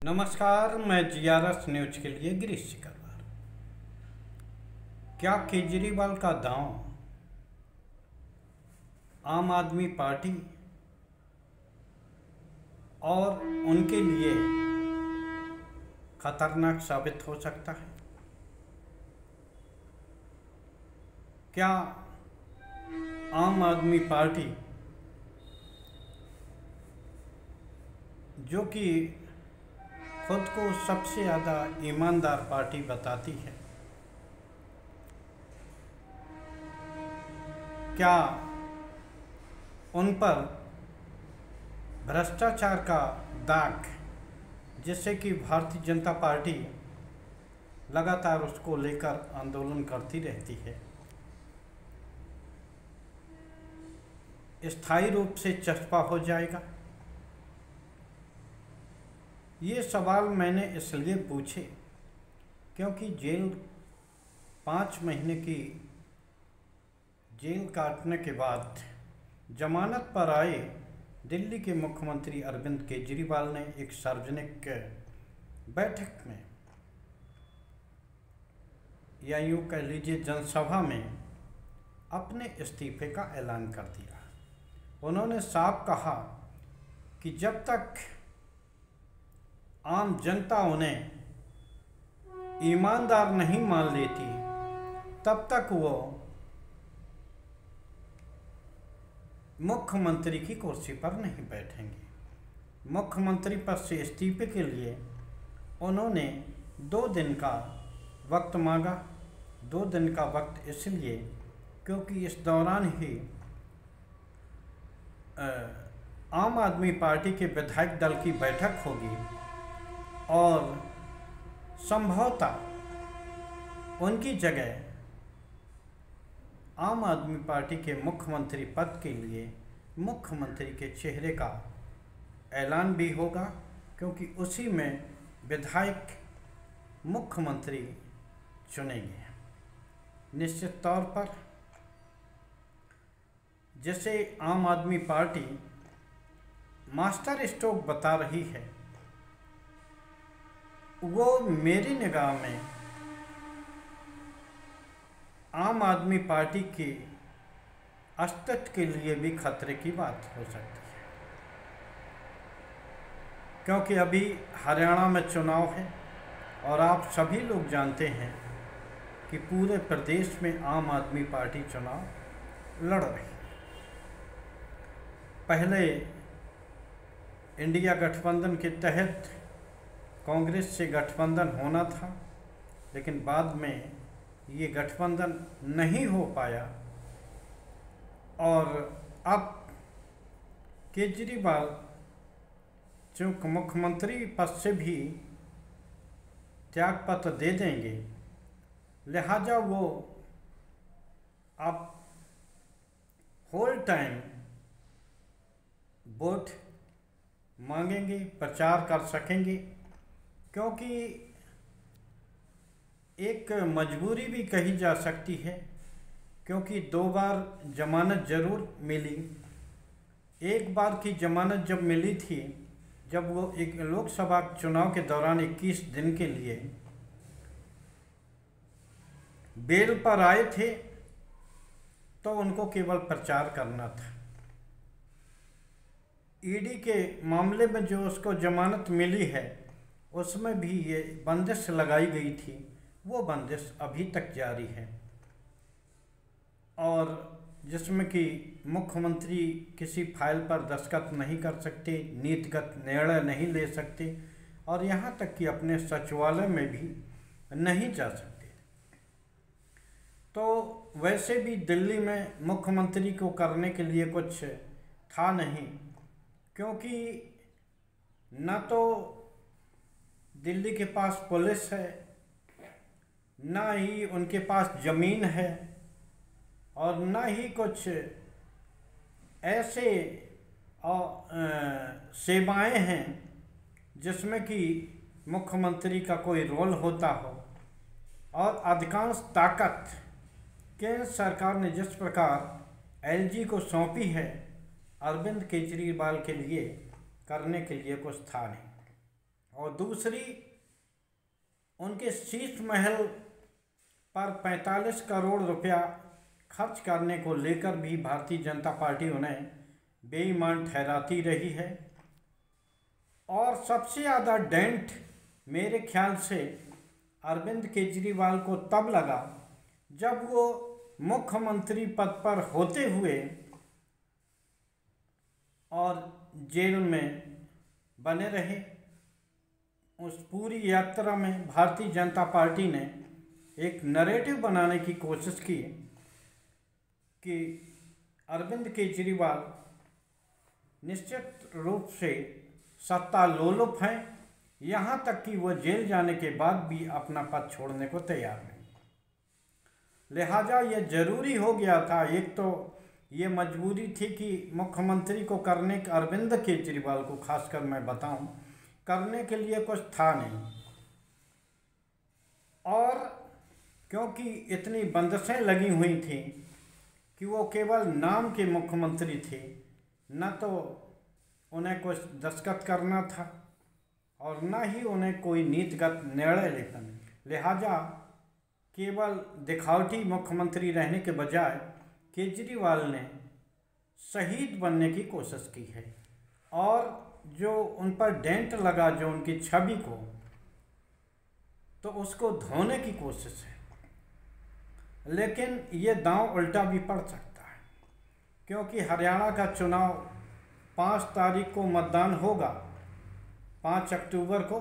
नमस्कार, मैं GRS news के लिए गिरीश सिकरवार। क्या केजरीवाल का दांव आम आदमी पार्टी और उनके लिए खतरनाक साबित हो सकता है? क्या आम आदमी पार्टी, जो कि खुद को सबसे ज़्यादा ईमानदार पार्टी बताती है, क्या उन पर भ्रष्टाचार का दाग, जिससे कि भारतीय जनता पार्टी लगातार उसको लेकर आंदोलन करती रहती है, स्थायी रूप से चस्पा हो जाएगा? ये सवाल मैंने इसलिए पूछे क्योंकि 5 महीने की जेल काटने के बाद जमानत पर आए दिल्ली के मुख्यमंत्री अरविंद केजरीवाल ने एक सार्वजनिक बैठक में, या यूँ कह लीजिए जनसभा में, अपने इस्तीफे का ऐलान कर दिया। उन्होंने साफ कहा कि जब तक आम जनता उन्हें ईमानदार नहीं मान लेती, तब तक वो मुख्यमंत्री की कुर्सी पर नहीं बैठेंगे। मुख्यमंत्री पद से इस्तीफे के लिए उन्होंने 2 दिन का वक्त मांगा। 2 दिन का वक्त इसलिए क्योंकि इस दौरान ही आम आदमी पार्टी के विधायक दल की बैठक होगी और संभवतः उनकी जगह आम आदमी पार्टी के मुख्यमंत्री पद के लिए मुख्यमंत्री के चेहरे का ऐलान भी होगा, क्योंकि उसी में विधायक मुख्यमंत्री चुनेंगे। निश्चित तौर पर जैसे आम आदमी पार्टी मास्टर स्ट्रोक बता रही है, वो मेरी निगाह में आम आदमी पार्टी के अस्तित्व के लिए भी खतरे की बात हो सकती है, क्योंकि अभी हरियाणा में चुनाव है और आप सभी लोग जानते हैं कि पूरे प्रदेश में आम आदमी पार्टी चुनाव लड़ रही है। पहले इंडिया गठबंधन के तहत कांग्रेस से गठबंधन होना था, लेकिन बाद में ये गठबंधन नहीं हो पाया और अब केजरीवाल चूँकि मुख्यमंत्री पद से भी त्यागपत्र दे देंगे, लिहाजा वो अब होल टाइम वोट मांगेंगे, प्रचार कर सकेंगे, क्योंकि एक मजबूरी भी कही जा सकती है, क्योंकि 2 बार जमानत जरूर मिली। एक बार की जमानत जब मिली थी, जब वो एक लोकसभा चुनाव के दौरान 21 दिन के लिए बेल पर आए थे, तो उनको केवल प्रचार करना था। ईडी के मामले में जो उसको जमानत मिली है, उसमें भी ये बंदिश लगाई गई थी, वो बंदिश अभी तक जारी है, और जिसमें कि मुख्यमंत्री किसी फाइल पर दस्तखत नहीं कर सकते, नीतिगत निर्णय नहीं ले सकते, और यहाँ तक कि अपने सचिवालय में भी नहीं जा सकते। तो वैसे भी दिल्ली में मुख्यमंत्री को करने के लिए कुछ था नहीं, क्योंकि न तो दिल्ली के पास पुलिस है, न ही उनके पास ज़मीन है, और न ही कुछ ऐसे सेवाएं हैं जिसमें कि मुख्यमंत्री का कोई रोल होता हो। और अधिकांश ताकत केंद्र सरकार ने जिस प्रकार एलजी को सौंपी है, अरविंद केजरीवाल के लिए करने के लिए कुछ था नहीं। और दूसरी, उनके शीश महल पर 45 करोड़ रुपया खर्च करने को लेकर भी भारतीय जनता पार्टी उन्हें बेईमान ठहराती रही है। और सबसे ज़्यादा डेंट मेरे ख्याल से अरविंद केजरीवाल को तब लगा जब वो मुख्यमंत्री पद पर होते हुए और जेल में बने रहे। उस पूरी यात्रा में भारतीय जनता पार्टी ने एक नैरेटिव बनाने की कोशिश की कि अरविंद केजरीवाल निश्चित रूप से सत्ता लोलुप हैं, यहाँ तक कि वह जेल जाने के बाद भी अपना पद छोड़ने को तैयार नहीं। लिहाजा यह जरूरी हो गया था, एक तो ये मजबूरी थी कि मुख्यमंत्री को करने के, अरविंद केजरीवाल को खासकर मैं बताऊं, करने के लिए कुछ था नहीं। और क्योंकि इतनी बंदिशें लगी हुई थी कि वो केवल नाम के मुख्यमंत्री थे, न तो उन्हें कुछ दस्तखत करना था और न ही उन्हें कोई नीतिगत निर्णय लेना। लिहाजा केवल दिखावटी मुख्यमंत्री रहने के बजाय केजरीवाल ने शहीद बनने की कोशिश की है और जो उन पर डेंट लगा, जो उनकी छवि को, तो उसको धोने की कोशिश है। लेकिन ये दांव उल्टा भी पड़ सकता है, क्योंकि हरियाणा का चुनाव 5 तारीख को मतदान होगा, 5 अक्टूबर को,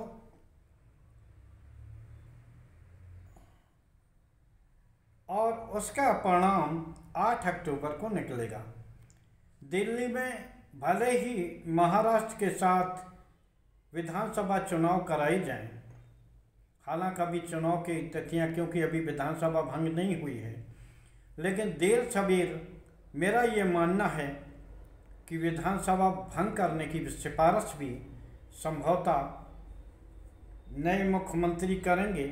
और उसका परिणाम 8 अक्टूबर को निकलेगा। दिल्ली में भले ही महाराष्ट्र के साथ विधानसभा चुनाव कराए जाएं, हालांकि अभी चुनाव की तिथियां, क्योंकि अभी विधानसभा भंग नहीं हुई है, लेकिन देर सवेर मेरा ये मानना है कि विधानसभा भंग करने की सिफारिश भी संभवतः नए मुख्यमंत्री करेंगे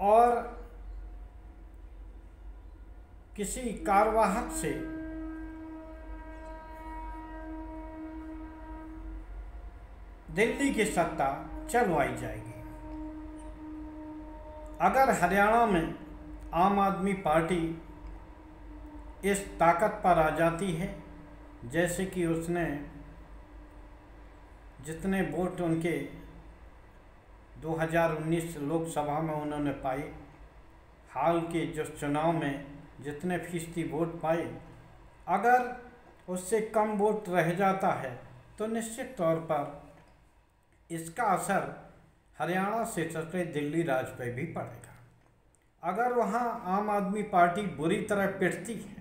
और किसी कार्यवाहक से दिल्ली की सत्ता चलवाई जाएगी। अगर हरियाणा में आम आदमी पार्टी इस ताकत पर आ जाती है, जैसे कि उसने जितने वोट उनके 2019 लोकसभा में उन्होंने पाए, हाल के जो चुनाव में जितने फीसदी वोट पाए, अगर उससे कम वोट रह जाता है तो निश्चित तौर पर इसका असर हरियाणा से सटे दिल्ली राज्य पर भी पड़ेगा। अगर वहाँ आम आदमी पार्टी बुरी तरह पिटती है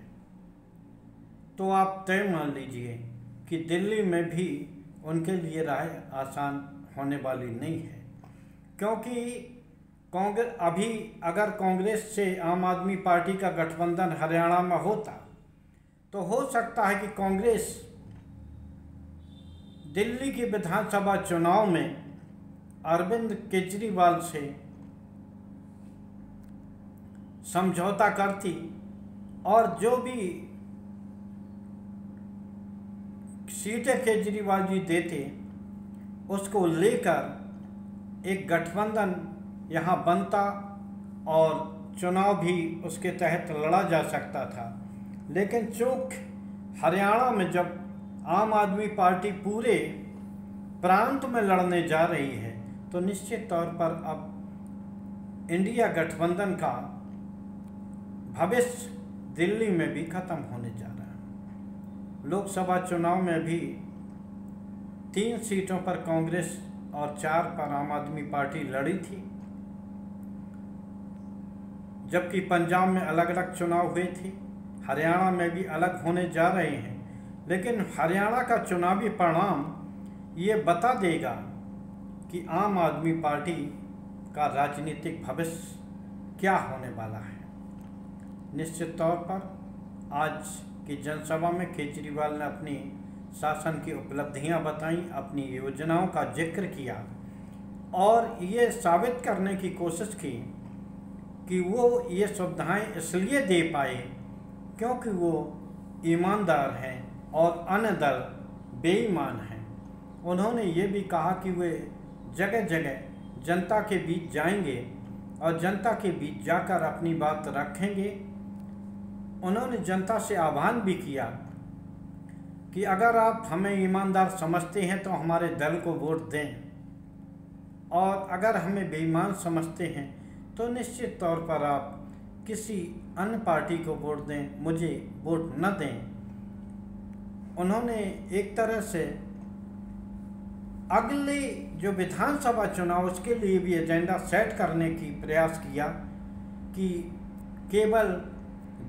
तो आप तय मान लीजिए कि दिल्ली में भी उनके लिए राह आसान होने वाली नहीं है, क्योंकि कांग्रेस अभी अगर कांग्रेस से आम आदमी पार्टी का गठबंधन हरियाणा में होता तो हो सकता है कि कांग्रेस दिल्ली के विधानसभा चुनाव में अरविंद केजरीवाल से समझौता करती और जो भी सीटें केजरीवाल जी देते उसको लेकर एक गठबंधन यहाँ बनता और चुनाव भी उसके तहत लड़ा जा सकता था। लेकिन चूंकि हरियाणा में जब आम आदमी पार्टी पूरे प्रांत में लड़ने जा रही है तो निश्चित तौर पर अब इंडिया गठबंधन का भविष्य दिल्ली में भी खत्म होने जा रहा है। लोकसभा चुनाव में भी 3 सीटों पर कांग्रेस और 4 पर आम आदमी पार्टी लड़ी थी, जबकि पंजाब में अलग अलग चुनाव हुए थे, हरियाणा में भी अलग होने जा रहे हैं। लेकिन हरियाणा का चुनावी परिणाम ये बता देगा कि आम आदमी पार्टी का राजनीतिक भविष्य क्या होने वाला है। निश्चित तौर पर आज की जनसभा में केजरीवाल ने अपनी शासन की उपलब्धियां बताई, अपनी योजनाओं का जिक्र किया और ये साबित करने की कोशिश की कि वो ये सुविधाएं इसलिए दे पाए क्योंकि वो ईमानदार हैं और अन्य दल बेईमान हैं। उन्होंने ये भी कहा कि वे जगह जगह जनता के बीच जाएंगे और जनता के बीच जाकर अपनी बात रखेंगे। उन्होंने जनता से आह्वान भी किया कि अगर आप हमें ईमानदार समझते हैं तो हमारे दल को वोट दें, और अगर हमें बेईमान समझते हैं तो निश्चित तौर पर आप किसी अन्य पार्टी को वोट दें, मुझे वोट न दें। उन्होंने एक तरह से अगले जो विधानसभा चुनाव उसके लिए भी एजेंडा सेट करने की प्रयास किया कि केवल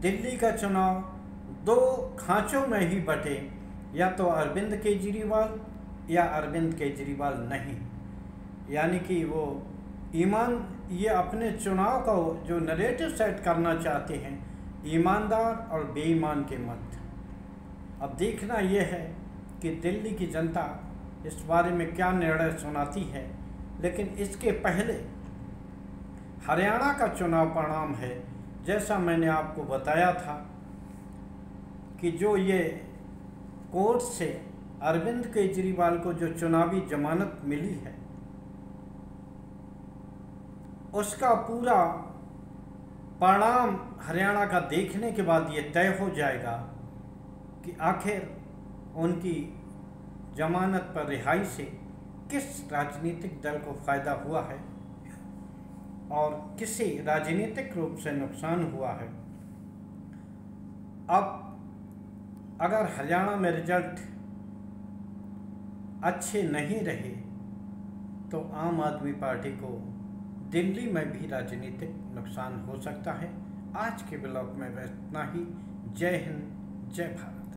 दिल्ली का चुनाव दो खांचों में ही बटे, या तो अरविंद केजरीवाल या अरविंद केजरीवाल नहीं। यानी कि वो ये अपने चुनाव का जो नरेटिव सेट करना चाहते हैं ईमानदार और बेईमान के मध्य। अब देखना यह है कि दिल्ली की जनता इस बारे में क्या निर्णय सुनाती है। लेकिन इसके पहले हरियाणा का चुनाव परिणाम है, जैसा मैंने आपको बताया था कि जो ये कोर्ट से अरविंद केजरीवाल को जो चुनावी जमानत मिली है उसका पूरा परिणाम हरियाणा का देखने के बाद ये तय हो जाएगा कि आखिर उनकी जमानत पर रिहाई से किस राजनीतिक दल को फ़ायदा हुआ है और किसे राजनीतिक रूप से नुकसान हुआ है। अब अगर हरियाणा में रिजल्ट अच्छे नहीं रहे तो आम आदमी पार्टी को दिल्ली में भी राजनीतिक नुकसान हो सकता है। आज के ब्लॉग में बस इतना ही। जय हिंद, जय भारत।